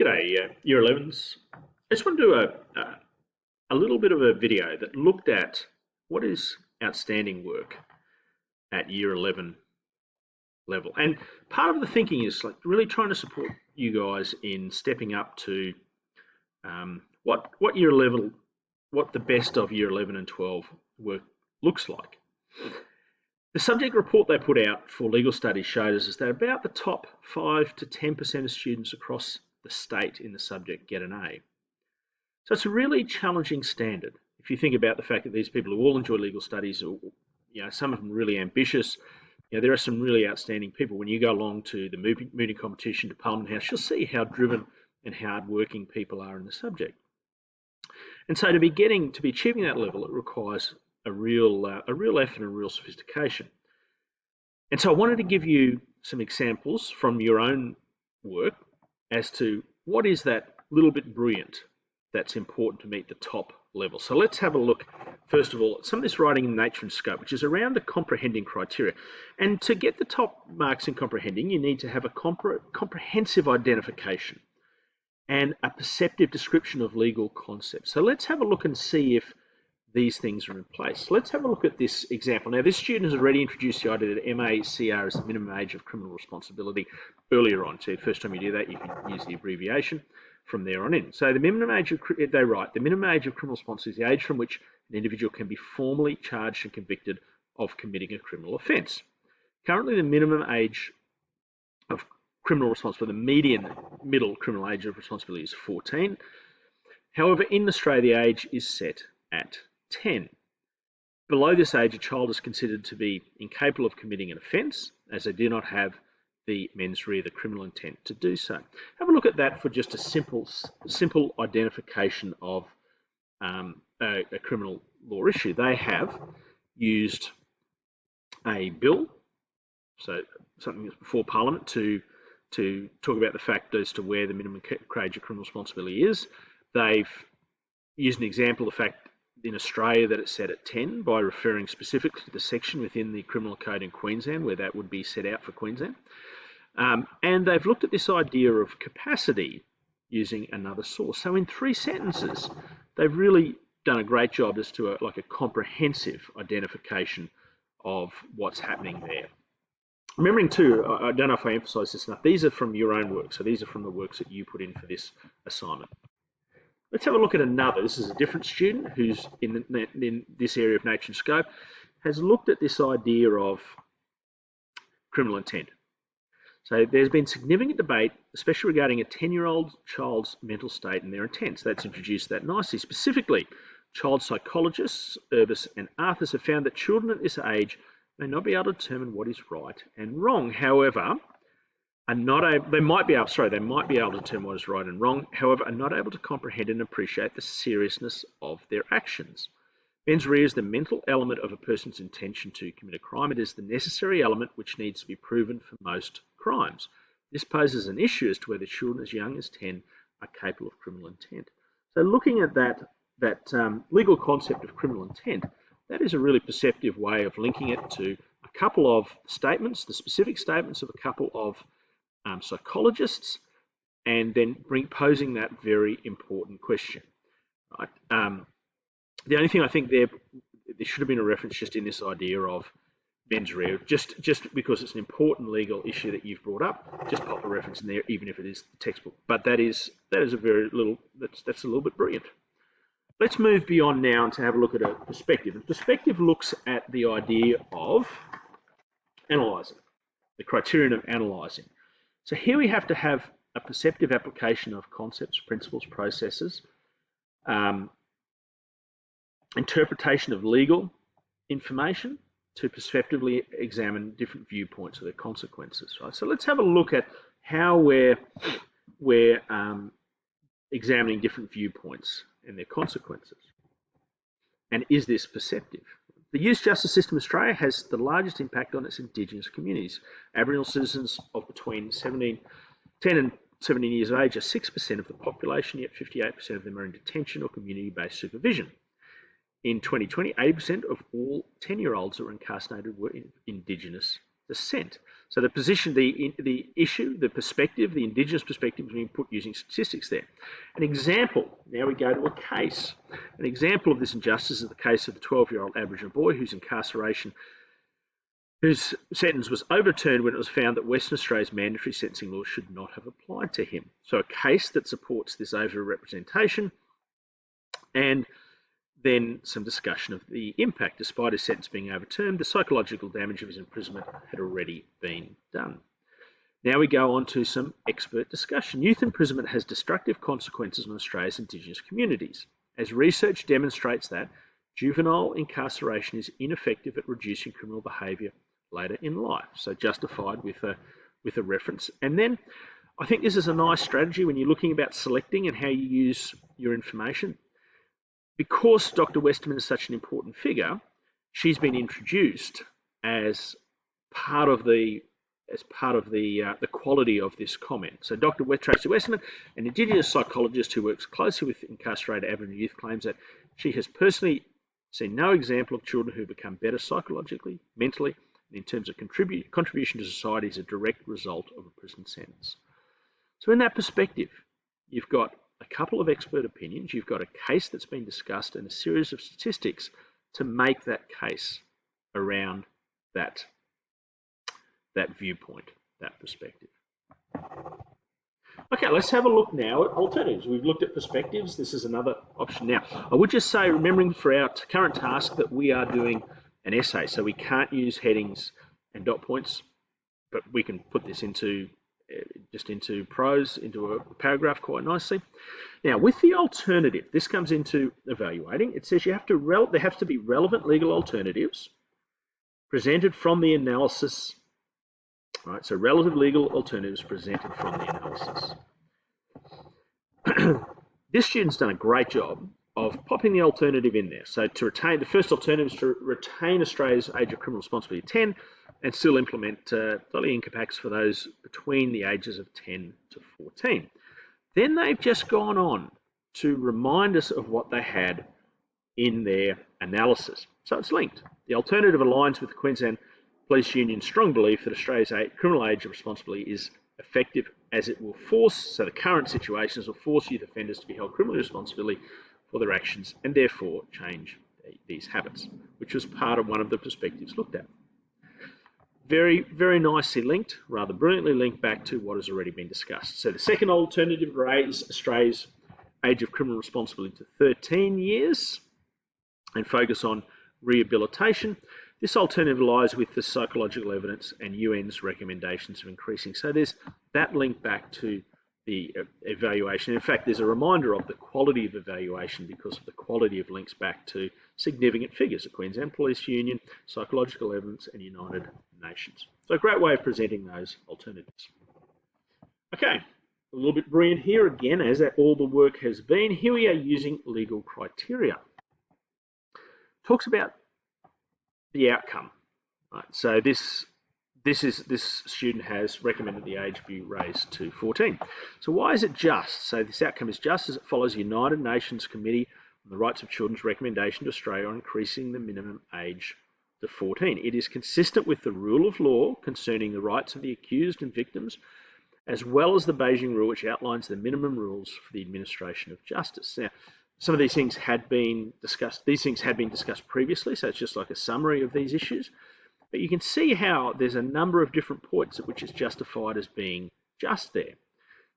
G'day, Year 11s. I just want to do a little bit of a video that looked at what is outstanding work at Year 11 level. And part of the thinking is like really trying to support you guys in stepping up to what Year 11, what the best of Year 11 and 12 work looks like. The subject report they put out for legal studies showed us is that about the top 5 to 10% of students across the state in the subject get an A. So it's a really challenging standard. If you think about the fact that these people who all enjoy legal studies, are, some of them really ambitious, there are some really outstanding people. When you go along to the mooting competition to Parliament House, you'll see how driven and hard-working people are in the subject. And so to be achieving that level, it requires a real effort and real sophistication. And so I wanted to give you some examples from your own work as to what is that little bit brilliant that's important to meet the top level. So let's have a look, first of all, at some of this writing in Nature and Scope, which is around the comprehending criteria. And to get the top marks in comprehending, you need to have a comprehensive identification and a perceptive description of legal concepts. So let's have a look and see if these things are in place. Let's have a look at this example. Now, this student has already introduced the idea that MACR is the minimum age of criminal responsibility earlier on. So the first time you do that, you can use the abbreviation from there on in. So the minimum age of, they write, the minimum age of criminal responsibility is the age from which an individual can be formally charged and convicted of committing a criminal offence. Currently, the minimum age of criminal responsibility, the median middle criminal age of responsibility is 14. However, in Australia, the age is set at 10. Below this age, a child is considered to be incapable of committing an offence, as they do not have the mens rea, the criminal intent to do so. Have a look at that for just a simple identification of a criminal law issue. They have used a bill, so something that's before Parliament, to talk about the fact as to where the minimum age of criminal responsibility is. They've used an example of the fact in Australia that it's set at 10 by referring specifically to the section within the criminal code in Queensland where that would be set out for Queensland. And they've looked at this idea of capacity using another source. So in 3 sentences, they've really done a great job as to a comprehensive identification of what's happening there. Remembering too, I don't know if I emphasise this enough, these are from your own work. So these are from the works that you put in for this assignment. Let's have a look at another. This is a different student who's in this area of nature and scope, has looked at this idea of criminal intent. So there's been significant debate, especially regarding a 10-year-old child's mental state and their intent. So that's introduced that nicely. Specifically, child psychologists, Urbis and Arthurs, have found that children at this age may not be able to determine what is right and wrong. However, they might be able to determine what is right and wrong, however, are not able to comprehend and appreciate the seriousness of their actions. Mens rea is the mental element of a person's intention to commit a crime. It is the necessary element which needs to be proven for most crimes. This poses an issue as to whether children as young as 10 are capable of criminal intent. So looking at that legal concept of criminal intent, that is a really perceptive way of linking it to a couple of statements, the specific statements of a couple of psychologists, and then posing that very important question. Right? The only thing I think there should have been a reference just in this idea of mens rea, just because it's an important legal issue that you've brought up, just pop a reference in there, even if it is the textbook. But that is that's a little bit brilliant. Let's move beyond now and to have a look at a perspective. And perspective looks at the idea of analysing, the criterion of analysing. So here we have to have a perceptive application of concepts, principles, processes, interpretation of legal information to perspectively examine different viewpoints of their consequences. Right? So let's have a look at how we're examining different viewpoints and their consequences. And is this perceptive? The youth justice system in Australia has the largest impact on its Indigenous communities. Aboriginal citizens of between 10 and 17 years of age are 6% of the population, yet 58% of them are in detention or community-based supervision. In 2020, 80% of all 10-year-olds that were incarcerated were in Indigenous descent. So the position, the issue, the perspective, the Indigenous perspective is being put using statistics there. An example, now we go to a case. An example of this injustice is the case of the 12-year-old Aboriginal boy whose sentence was overturned when it was found that Western Australia's mandatory sentencing laws should not have applied to him. So a case that supports this over-representation, and then some discussion of the impact. Despite his sentence being overturned, the psychological damage of his imprisonment had already been done. Now we go on to some expert discussion. Youth imprisonment has destructive consequences on Australia's Indigenous communities, as research demonstrates that juvenile incarceration is ineffective at reducing criminal behaviour later in life, so justified with a reference. And then I think this is a nice strategy when you're looking about selecting and how you use your information. Because Dr. Westerman is such an important figure, she's been introduced as part of the quality of this comment. So Dr. Tracy Westerman, an Indigenous psychologist who works closely with incarcerated Aboriginal youth, claims that she has personally seen no example of children who become better psychologically, mentally, and in terms of contribution to society as a direct result of a prison sentence. So in that perspective, you've got a couple of expert opinions, you've got a case that's been discussed and a series of statistics to make that case around that viewpoint, that perspective. Okay, let's have a look now at alternatives. We've looked at perspectives. This is another option. Now, I would just say, remembering for our current task that we are doing an essay, so we can't use headings and dot points, but we can put this into prose, into a paragraph quite nicely. Now, with the alternative, this comes into evaluating. It says there have to be relevant legal alternatives presented from the analysis. Right, so relative legal alternatives presented from the analysis. This student's done a great job of popping the alternative in there. So to retain, the first alternative is to retain Australia's age of criminal responsibility 10 and still implement daily income tax for those between the ages of 10 to 14. Then they've just gone on to remind us of what they had in their analysis. So it's linked. The alternative aligns with the Queensland Police Union's strong belief that Australia's criminal age of responsibility is effective, as it will the current situations will force youth offenders to be held criminally responsible for their actions and therefore change these habits, which was part of one of the perspectives looked at. Very, very nicely linked, rather brilliantly linked back to what has already been discussed. So the second alternative raised Australia's age of criminal responsibility to 13 years and focus on rehabilitation. This alternative lies with the psychological evidence and UN's recommendations of increasing. So there's that link back to the evaluation. In fact, there's a reminder of the quality of evaluation because of the quality of links back to significant figures, the Queensland Police Union, psychological evidence, and United Nations. So a great way of presenting those alternatives. Okay, a little bit brilliant here again, as all the work has been. Here we are using legal criteria. Talks about the outcome. Right, so this student has recommended the age be raised to 14. So why is it just? So this outcome is just as it follows the United Nations Committee on the Rights of Children's recommendation to Australia on increasing the minimum age to 14. It is consistent with the rule of law concerning the rights of the accused and victims, as well as the Beijing Rule, which outlines the minimum rules for the administration of justice. Now, some of these things had been discussed. These things had been discussed previously, so it's just like a summary of these issues. But you can see how there's a number of different points at which it's justified as being just there.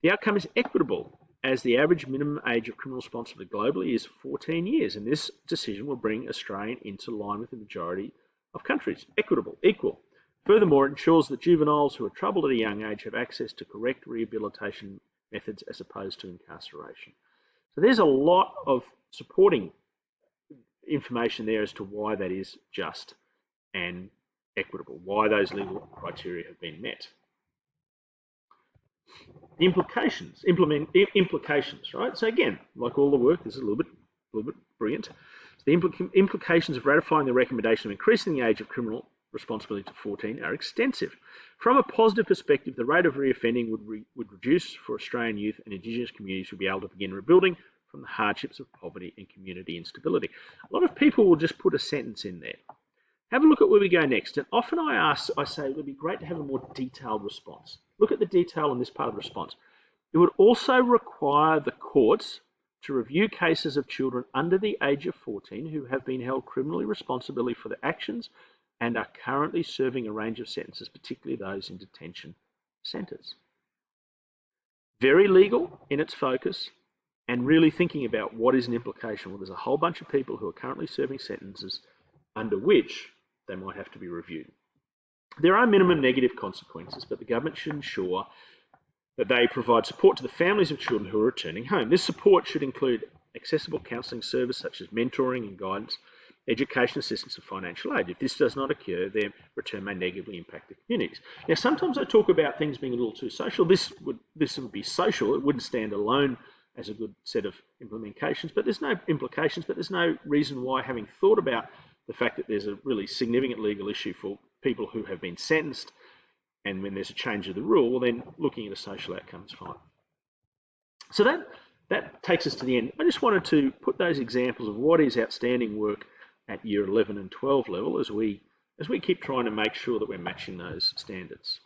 The outcome is equitable, as the average minimum age of criminal responsibility globally is 14 years, and this decision will bring Australia into line with the majority of countries. Equitable, equal. Furthermore, it ensures that juveniles who are troubled at a young age have access to correct rehabilitation methods as opposed to incarceration. So there's a lot of supporting information there as to why that is just and equitable, why those legal criteria have been met. The implications, right? So again, like all the work, this is a little bit brilliant. So the implications of ratifying the recommendation of increasing the age of criminal responsibility to 14 are extensive. From a positive perspective, the rate of reoffending would reduce for Australian youth, and Indigenous communities would be able to begin rebuilding from the hardships of poverty and community instability. A lot of people will just put a sentence in there. Have a look at where we go next. And often I say it would be great to have a more detailed response. Look at the detail in this part of the response. It would also require the courts to review cases of children under the age of 14 who have been held criminally responsible for their actions and are currently serving a range of sentences, particularly those in detention centres. Very legal in its focus and really thinking about what is an implication. Well, there's a whole bunch of people who are currently serving sentences under which they might have to be reviewed. There are minimum negative consequences, but the government should ensure that they provide support to the families of children who are returning home. This support should include accessible counselling service such as mentoring and guidance, education assistance and financial aid. If this does not occur, their return may negatively impact the communities. Now, sometimes I talk about things being a little too social. This would be social. It wouldn't stand alone as a good set of implications, but there's no reason why, having thought about the fact that there's a really significant legal issue for people who have been sentenced, and when there's a change of the rule, well, then looking at a social outcome is fine. So that takes us to the end. I just wanted to put those examples of what is outstanding work at year 11 and 12 level as we keep trying to make sure that we're matching those standards.